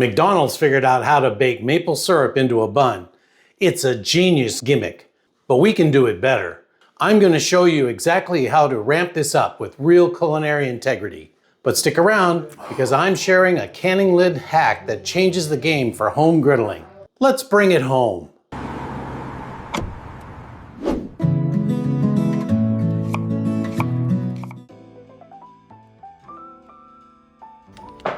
McDonald's figured out how to bake maple syrup into a bun. It's a genius gimmick, but we can do it better. I'm going to show you exactly how to ramp this up with real culinary integrity. But stick around, because I'm sharing a canning lid hack that changes the game for home griddling. Let's bring it home.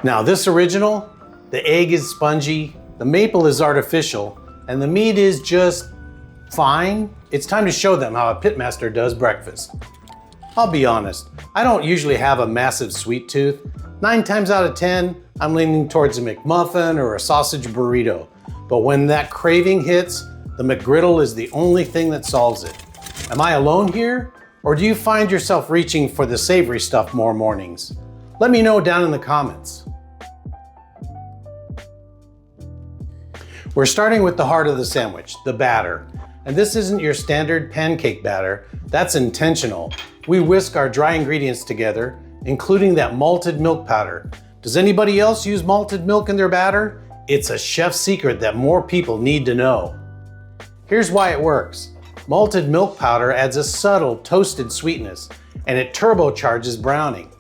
Now this original, the egg is spongy, the maple is artificial, and the meat is just fine. It's time to show them how a pitmaster does breakfast. I'll be honest, I don't usually have a massive sweet tooth. 9 times out of 10, I'm leaning towards a McMuffin or a sausage burrito. But when that craving hits, the McGriddle is the only thing that solves it. Am I alone here? Or do you find yourself reaching for the savory stuff more mornings? Let me know down in the comments. We're starting with the heart of the sandwich, the batter. And this isn't your standard pancake batter, that's intentional. We whisk our dry ingredients together, including that malted milk powder. Does anybody else use malted milk in their batter? It's a chef's secret that more people need to know. Here's why it works. Malted milk powder adds a subtle toasted sweetness, and it turbocharges browning.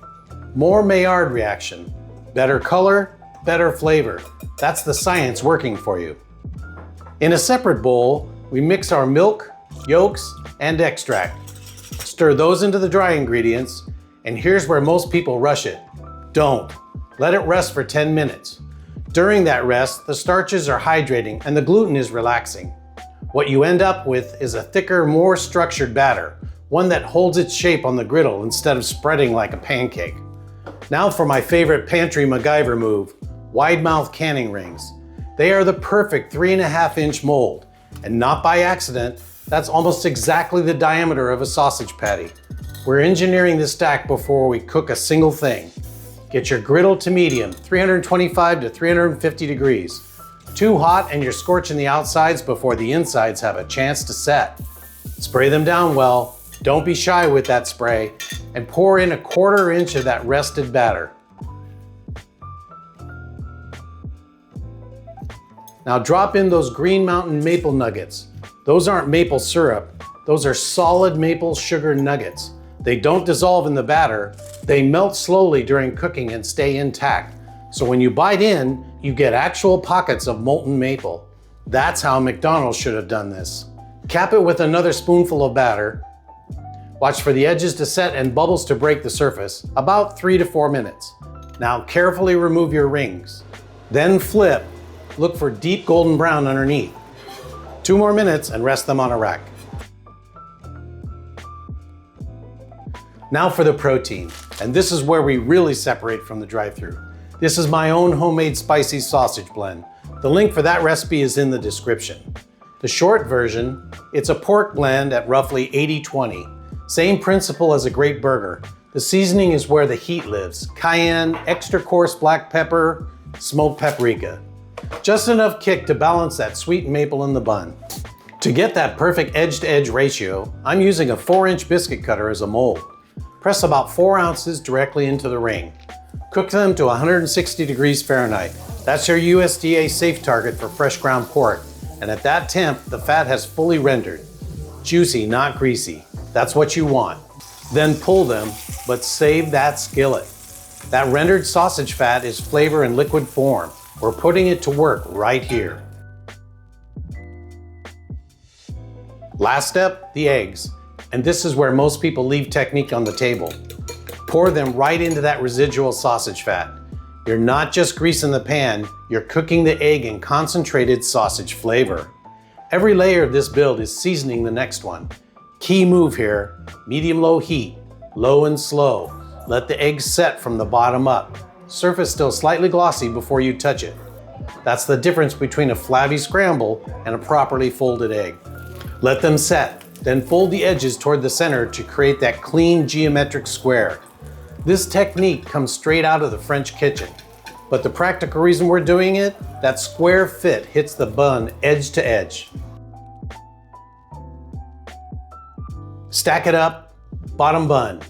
More Maillard reaction. Better color, better flavor. That's the science working for you. In a separate bowl, we mix our milk, yolks, and extract. Stir those into the dry ingredients, and here's where most people rush it. Don't. Let it rest for 10 minutes. During that rest, the starches are hydrating and the gluten is relaxing. What you end up with is a thicker, more structured batter, one that holds its shape on the griddle instead of spreading like a pancake. Now for my favorite pantry MacGyver move, wide mouth canning rings. They are the perfect 3.5-inch mold, and not by accident, that's almost exactly the diameter of a sausage patty. We're engineering this stack before we cook a single thing. Get your griddle to medium, 325 to 350 degrees. Too hot and you're scorching the outsides before the insides have a chance to set. Spray them down well, don't be shy with that spray, and pour in 1/4 inch of that rested batter. Now drop in those Green Mountain maple nuggets. Those aren't maple syrup, those are solid maple sugar nuggets. They don't dissolve in the batter, they melt slowly during cooking and stay intact. So when you bite in, you get actual pockets of molten maple. That's how McDonald's should have done this. Cap it with another spoonful of batter. Watch for the edges to set and bubbles to break the surface, about 3 to 4 minutes. Now carefully remove your rings. Then flip. Look for deep golden brown underneath. 2 more minutes and rest them on a rack. Now for the protein, and this is where we really separate from the drive-thru. This is my own homemade spicy sausage blend. The link for that recipe is in the description. The short version, it's a pork blend at roughly 80-20. Same principle as a great burger. The seasoning is where the heat lives. Cayenne, extra coarse black pepper, smoked paprika. Just enough kick to balance that sweet maple in the bun. To get that perfect edge-to-edge ratio, I'm using a 4-inch biscuit cutter as a mold. Press about 4 ounces directly into the ring. Cook them to 160 degrees Fahrenheit. That's your USDA safe target for fresh ground pork. And at that temp, the fat has fully rendered. Juicy, not greasy. That's what you want. Then pull them, but save that skillet. That rendered sausage fat is flavor in liquid form. We're putting it to work right here. Last step, the eggs. And this is where most people leave technique on the table. Pour them right into that residual sausage fat. You're not just greasing the pan, you're cooking the egg in concentrated sausage flavor. Every layer of this build is seasoning the next one. Key move here, medium-low heat, low and slow. Let the egg set from the bottom up. Surface still slightly glossy before you touch it. That's the difference between a flabby scramble and a properly folded egg. Let them set, then fold the edges toward the center to create that clean geometric square. This technique comes straight out of the French kitchen. But the practical reason we're doing it, that square fit hits the bun edge to edge. Stack it up, bottom bun.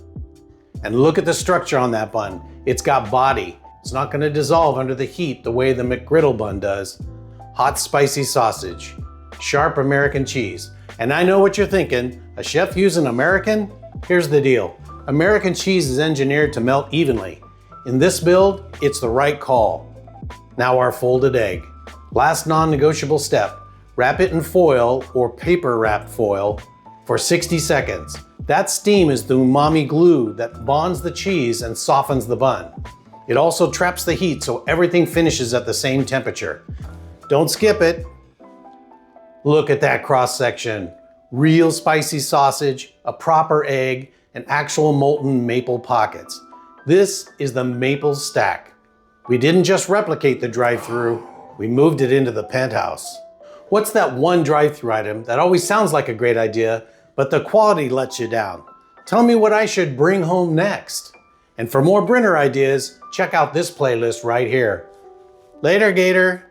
And look at the structure on that bun. It's got body, It's not going to dissolve under the heat the way the McGriddle bun does. Hot spicy sausage, sharp American cheese. And I know what you're thinking, a chef using American? Here's the deal. American cheese is engineered to melt evenly. In this build, it's the right call. Now our folded egg. Last non-negotiable step, wrap it in foil or paper wrapped foil for 60 seconds. That steam is the umami glue that bonds the cheese and softens the bun. It also traps the heat so everything finishes at the same temperature. Don't skip it. Look at that cross section. Real spicy sausage, a proper egg, and actual molten maple pockets. This is the maple stack. We didn't just replicate the drive-thru, we moved it into the penthouse. What's that one drive-thru item that always sounds like a great idea, but the quality lets you down? Tell me what I should bring home next. And for more Brinner ideas, check out this playlist right here. Later, Gator.